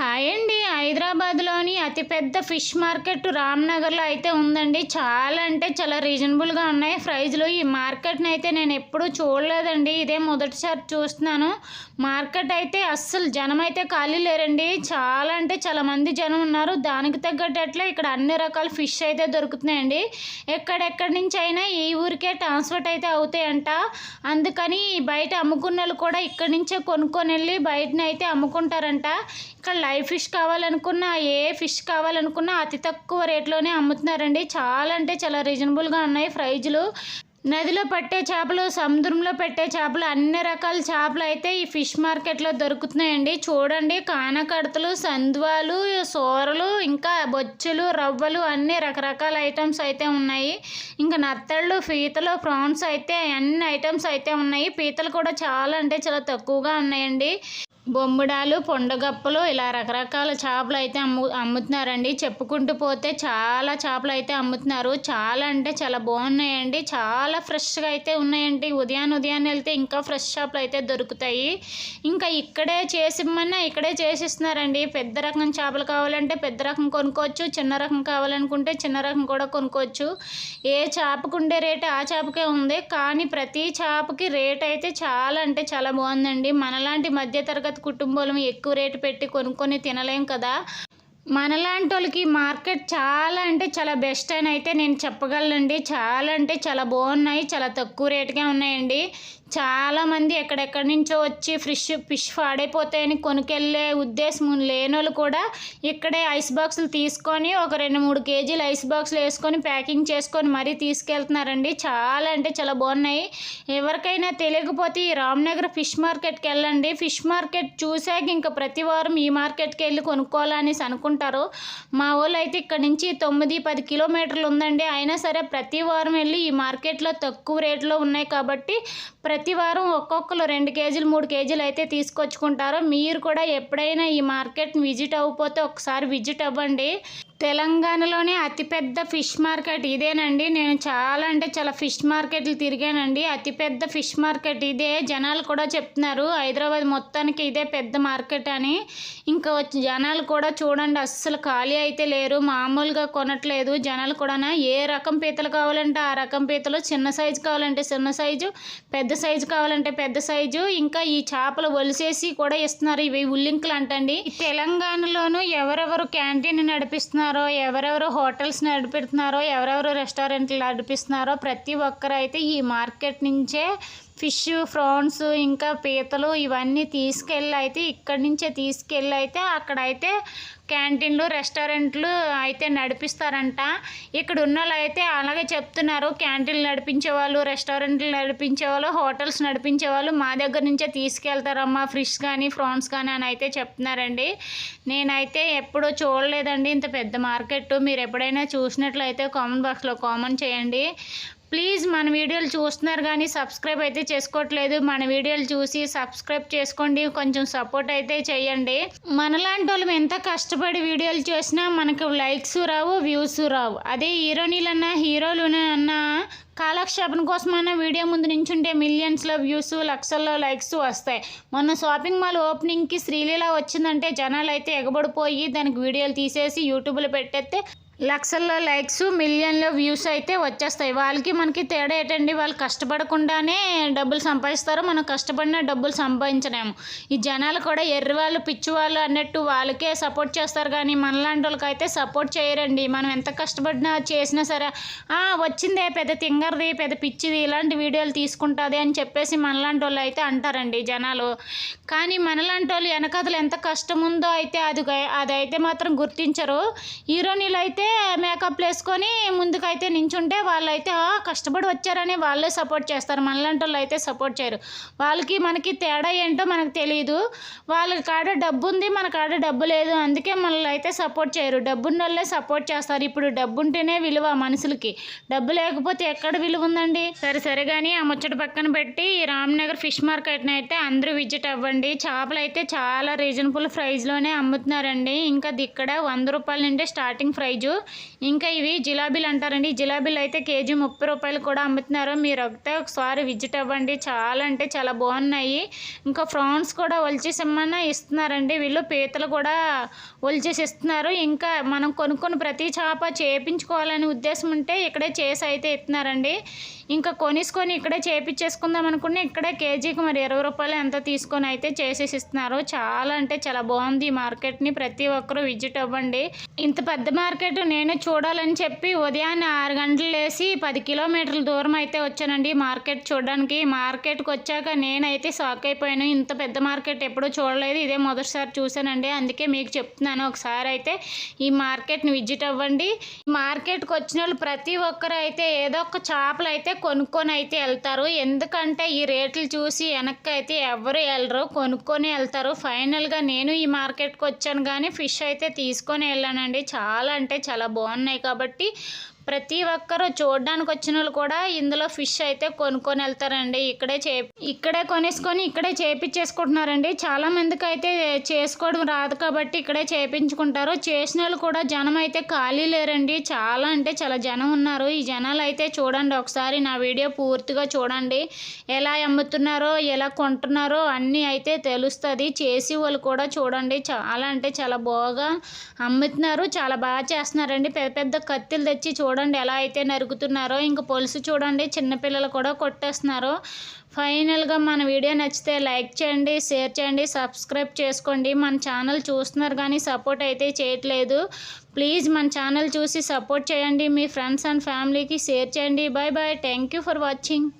Hi అండి. హైదరాబాద్లోని అతిపెద్ద ఫిష్ మార్కెట్ రామ్నగర్లో అయితే ఉందండి. చాలా అంటే చాలా రీజనబుల్గా ఉన్నాయి ప్రైజ్లు. ఈ మార్కెట్ని అయితే నేను ఎప్పుడూ చూడలేదండి, ఇదే మొదటిసారి చూస్తున్నాను. మార్కెట్ అయితే అస్సలు జనం అయితే ఖాళీ లేరండి. చాలా అంటే చాలా మంది జనం ఉన్నారు. దానికి తగ్గట్టట్లే ఇక్కడ అన్ని రకాల ఫిష్ అయితే దొరుకుతున్నాయండి. ఎక్కడెక్కడి నుంచి అయినా ఈ ఊరికే ట్రాన్స్పోర్ట్ అయితే అవుతాయంట. అందుకని బయట అమ్ముకున్న వాళ్ళు కూడా ఇక్కడి నుంచే కొనుక్కొని వెళ్ళి బయటనైతే అమ్ముకుంటారంట. ఇక్కడ లైవ్ ఫిష్ కావాలనుకున్నా, ఏ ఫిష్ కావాలనుకున్నా అతి తక్కువ రేట్లోనే అమ్ముతున్నారండి. చాలా అంటే చాలా రీజనబుల్గా ఉన్నాయి ప్రైజులు. నదిలో పట్టే చేపలు, సముద్రంలో పెట్టే చేపలు, అన్ని రకాల చేపలు అయితే ఈ ఫిష్ మార్కెట్లో దొరుకుతున్నాయండి. చూడండి, కానకడతలు, సందువాలు, సోరలు, ఇంకా బొచ్చులు, రవ్వలు, అన్ని రకరకాల ఐటమ్స్ అయితే ఉన్నాయి. ఇంకా నత్తళ్ళు, పీతలు, ప్రాన్స్ అయితే అన్ని ఐటమ్స్ అయితే ఉన్నాయి. పీతలు కూడా చాలా అంటే చాలా తక్కువగా ఉన్నాయండి. బొమ్మిడాలు, పొండగప్పలు, ఇలా రకరకాల చేపలు అయితే అమ్ముతున్నారండి. చెప్పుకుంటూ పోతే చాలా చేపలు అయితే అమ్ముతున్నారు. చాలా అంటే చాలా బాగున్నాయండి. చాలా ఫ్రెష్గా అయితే ఉన్నాయండి. ఉదయాన్నే వెళ్తే ఇంకా ఫ్రెష్ చేపలు అయితే దొరుకుతాయి. ఇంకా ఇక్కడే చేసిమ్మన్నా ఇక్కడే చేసిస్తున్నారండి. పెద్ద రకం చేపలు కావాలంటే పెద్ద రకం కొనుక్కోవచ్చు, చిన్న రకం కావాలనుకుంటే చిన్న రకం కూడా కొనుక్కోవచ్చు. ఏ చేపకు ఉండే రేటు ఆ చేపకే ఉంది, కానీ ప్రతి చేపకి రేట్ అయితే చాలా అంటే చాలా బాగుందండి. మనలాంటి మధ్యతరగతి కుటుంబాలు ఎక్కువ రేటు పెట్టి కొనుక్కొని తినలేం కదా. మనలాంటి వాళ్ళకి మార్కెట్ చాలా అంటే చాలా బెస్ట్ అని అయితే నేను చెప్పగలనండి. చాలా అంటే చాలా బాగున్నాయి, చాలా తక్కువ రేటుగా ఉన్నాయండి. చాలామంది ఎక్కడెక్కడి నుంచో వచ్చి ఫిష్ పాడైపోతాయని కొనుకెళ్ళే ఉద్దేశం లేని వాళ్ళు కూడా ఇక్కడే ఐస్ బాక్సులు తీసుకొని ఒక 2-3 కేజీలు ఐస్ బాక్సులు వేసుకొని ప్యాకింగ్ చేసుకొని మరీ తీసుకెళ్తున్నారండి. చాలా అంటే చాలా బాగున్నాయి. ఎవరికైనా తెలియకపోతే ఈ రామ్నగర్ ఫిష్ మార్కెట్కి వెళ్ళండి. ఫిష్ మార్కెట్ చూసాక ఇంకా ప్రతి వారం ఈ మార్కెట్కి వెళ్ళి కొనుక్కోవాలనేసి అనుకుంటారు. మా వాళ్ళు అయితే ఇక్కడ నుంచి 9-10 కిలోమీటర్లు ఉందండి. అయినా సరే ప్రతి వారం వెళ్ళి ఈ మార్కెట్లో తక్కువ రేట్లో ఉన్నాయి కాబట్టి ప్రతి వారం ఒక్కొక్కరు 2 కేజీలు 3 కేజీలు అయితే తీసుకొచ్చుకుంటారు. మీరు కూడా ఎప్పుడైనా ఈ మార్కెట్ని విజిట్ అవ్వకపోతే ఒకసారి విజిట్ అవ్వండి. తెలంగాణలోనే అతిపెద్ద ఫిష్ మార్కెట్ ఇదేనండి. నేను చాలా అంటే చాలా ఫిష్ మార్కెట్లు తిరిగానండి. అతిపెద్ద ఫిష్ మార్కెట్ ఇదే. జనాలు కూడా చెప్తున్నారు హైదరాబాద్ మొత్తానికి ఇదే పెద్ద మార్కెట్ అని. ఇంకా జనాలు కూడా చూడండి, అస్సలు ఖాళీ అయితే లేరు. మామూలుగా కొనట్లేదు జనాలు కూడా. ఏ రకం పీతలు కావాలంటే ఆ రకం పీతలు, చిన్న సైజు కావాలంటే చిన్న సైజు, పెద్ద సైజు కావాలంటే పెద్ద సైజు. ఇంకా ఈ చేపలు ఒలిసేసి కూడా ఇస్తున్నారు. ఇవి ఉల్లింకులు అంటండి. తెలంగాణలోనూ ఎవరెవరు క్యాంటీన్ నడిపిస్తున్నారు, ఎవరెవరు హోటల్స్ నడిపిస్తున్నారో, ఎవరెవరు రెస్టారెంట్లు నడిపిస్తున్నారో ప్రతి ఒక్కరు అయితే ఈ మార్కెట్ నుంచే ఫిష్, ఫ్రాన్స్, ఇంకా పీతలు ఇవన్నీ తీసుకెళ్ళి అయితే ఇక్కడి నుంచే తీసుకెళ్ళి అయితే అక్కడైతే క్యాంటీన్లు, రెస్టారెంట్లు అయితే నడిపిస్తారంట. ఇక్కడ ఉన్న వాళ్ళు అయితే అలాగే చెప్తున్నారు. క్యాంటీన్లు నడిపించే వాళ్ళు, రెస్టారెంట్లు నడిపించే వాళ్ళు, హోటల్స్ నడిపించే వాళ్ళు మా దగ్గర నుంచే తీసుకెళ్తారమ్మా ఫిష్ కానీ ఫ్రాన్స్ కానీ అని అయితే చెప్తున్నారండి. నేనైతే ఎప్పుడూ చూడలేదండి ఇంత పెద్ద మార్కెట్. మీరు ఎప్పుడైనా చూసినట్లయితే కామెంట్ బాక్స్లో కామెంట్ చేయండి. ప్లీజ్ మన వీడియోలు చూస్తున్నారు కానీ సబ్స్క్రైబ్ అయితే చేసుకోవట్లేదు. మన వీడియోలు చూసి సబ్స్క్రైబ్ చేసుకోండి, కొంచెం సపోర్ట్ అయితే చేయండి. మనలాంటి వాళ్ళు ఎంత కష్టపడి వీడియోలు చేసినా మనకు లైక్స్ రావు, వ్యూస్ రావు. అదే హీరోలన్నా కాలక్షేపం కోసమైనా వీడియో ముందు నించుంటే మిలియన్స్లో వ్యూస్, లక్షల్లో లైక్స్ వస్తాయి. మొన్న షాపింగ్ మాల్ ఓపెనింగ్కి శ్రీలీల వచ్చిందంటే జనాలు అయితే ఎగబడిపోయి దానికి వీడియోలు తీసేసి యూట్యూబ్లో పెట్టేస్తే లక్షల్లో లైక్స్, మిలియన్లో వ్యూస్ అయితే వచ్చేస్తాయి. వాళ్ళకి మనకి తేడా ఏంటండి? వాళ్ళు కష్టపడకుండానే డబ్బులు సంపాదిస్తారు, మనం కష్టపడినా డబ్బులు సంపాదించలేము. ఈ జనాలు కూడా ఎర్రివాళ్ళు, పిచ్చివాళ్ళు అన్నట్టు వాళ్ళకే సపోర్ట్ చేస్తారు కానీ మనలాంటి వాళ్ళకి అయితే సపోర్ట్ చేయరండి. మనం ఎంత కష్టపడినా చేసినా సరే వచ్చిందే పెద్ద తింగర్ది, పెద్ద పిచ్చిది, ఇలాంటి వీడియోలు తీసుకుంటుంది అని చెప్పేసి మనలాంటి వాళ్ళు అయితే అంటారండి జనాలు. కానీ మనలాంటి వాళ్ళు వెనకతలు ఎంత కష్టం ఉందో అయితే అదైతే మాత్రం గుర్తించరు. హీరోయిన్లు అయితే మేకప్ వేసుకొని ముందుకైతే నించుంటే వాళ్ళైతే కష్టపడి వచ్చారని వాళ్ళే సపోర్ట్ చేస్తారు. మనలాంటి వాళ్ళు అయితే సపోర్ట్ చేయరు. వాళ్ళకి మనకి తేడా ఏంటో మనకు తెలియదు. వాళ్ళ కాడ డబ్బు ఉంది, మన కాడ డబ్బు లేదు, అందుకే మనల్ని అయితే సపోర్ట్ చేయరు. డబ్బున్న వాళ్ళే సపోర్ట్ చేస్తారు. ఇప్పుడు డబ్బు ఉంటేనే విలువ మనుషులకి, డబ్బు లేకపోతే ఎక్కడ విలువ ఉందండి? సరే కానీ ఆ ముచ్చట పక్కన పెట్టి ఈ రామ్నగర్ ఫిష్ మార్కెట్ని అయితే అందరూ విజిట్ అవ్వండి. చేపలు అయితే చాలా రీజనబుల్ ప్రైస్లోనే అమ్ముతున్నారండి. ఇంకా ఇక్కడ 100 రూపాయల నుండి స్టార్టింగ్ ప్రైజు. ఇంకా ఇవి జిలాబీలు అంటారండి. జిలాబీలు అయితే కేజీ 30 రూపాయలు కూడా అమ్ముతున్నారు. మీరు ఒకసారి విజిట్ అవ్వండి. చాలా అంటే చాలా బాగున్నాయి. ఇంకా ఫ్రాన్స్ కూడా ఒలిచేసి ఇమ్మన్నా ఇస్తున్నారండి వీళ్ళు. పీతలు కూడా ఒలిచేసి ఇస్తున్నారు. ఇంకా మనం కొనుక్కొని ప్రతి చేప చేయించుకోవాలనే ఉద్దేశం ఉంటే ఇక్కడే చేసి అయితే ఇస్తున్నారండి. ఇంకా కొనేసుకొని ఇక్కడే చేయించేసుకుందాం అనుకుని ఇక్కడే కేజీకి మరి 20 రూపాయలు ఎంత తీసుకొని అయితే చేసేసి ఇస్తున్నారు. చాలా అంటే చాలా బాగుంది ఈ మార్కెట్ని. ప్రతి ఒక్కరూ విజిట్ అవ్వండి. ఇంత పెద్ద మార్కెట్ నేను చూడాలని చెప్పి ఉదయాన్నే 6 గంటలు లేసి 10 కిలోమీటర్ల దూరం అయితే వచ్చానండి మార్కెట్ చూడడానికి. మార్కెట్కి వచ్చాక నేనైతే షాక్ అయిపోయాను. ఇంత పెద్ద మార్కెట్ ఎప్పుడూ చూడలేదు. ఇదే మొదటిసారి చూశానండి. అందుకే మీకు చెప్తున్నాను, ఒకసారి అయితే ఈ మార్కెట్ని విజిట్ అవ్వండి. మార్కెట్కి వచ్చిన వాళ్ళు ప్రతి ఒక్కరు అయితే ఏదో ఒక చేపలు అయితే కొనుక్కొని అయితే వెళ్తారు. ఎందుకంటే ఈ రేట్లు చూసి వెనక్కి అయితే ఎవరు వెళ్ళరు, కొనుక్కొని వెళ్తారు. ఫైనల్గా నేను ఈ మార్కెట్కి వచ్చాను కానీ ఫిష్ అయితే తీసుకొని వెళ్ళానండి. చాలా అంటే చాలా బాగున్నాయి కాబట్టి ప్రతి ఒక్కరు చూడడానికి వచ్చిన వాళ్ళు కూడా ఇందులో ఫిష్ అయితే కొనుక్కొని వెళ్తారండి. ఇక్కడే కొనేసుకొని ఇక్కడే చేపించేసుకుంటున్నారండి. చాలా మందికి అయితే చేసుకోవడం రాదు కాబట్టి ఇక్కడే చేపించుకుంటారు. చేసిన వాళ్ళు కూడా జనం అయితే ఖాళీ లేరండి. చాలా అంటే చాలా జనం ఉన్నారు. ఈ జనాలు అయితే చూడండి, ఒకసారి నా వీడియో పూర్తిగా చూడండి. ఎలా అమ్ముతున్నారో ఎలా కొంటున్నారో అన్నీ అయితే తెలుస్తుంది. చేసి వాళ్ళు కూడా చూడండి, చాలా అంటే చాలా బాగా అమ్ముతున్నారు. చాలా బాగా చేస్తున్నారండి. పెద్ద పెద్ద కత్తిలు తెచ్చి చూడండి ఎలా అయితే నరుకుతున్నారో. ఇంకా పొలుసు చూడండి, చిన్నపిల్లలు కూడా కొట్టేస్తున్నారు. ఫైనల్గా మన వీడియో నచ్చితే లైక్ చేయండి, షేర్ చేయండి, సబ్స్క్రైబ్ చేసుకోండి. మన ఛానల్ చూస్తున్నారు కానీ సపోర్ట్ అయితే చేయట్లేదు. ప్లీజ్ మన ఛానల్ చూసి సపోర్ట్ చేయండి. మీ ఫ్రెండ్స్ అండ్ ఫ్యామిలీకి షేర్ చేయండి. Bye bye. Thank you for watching.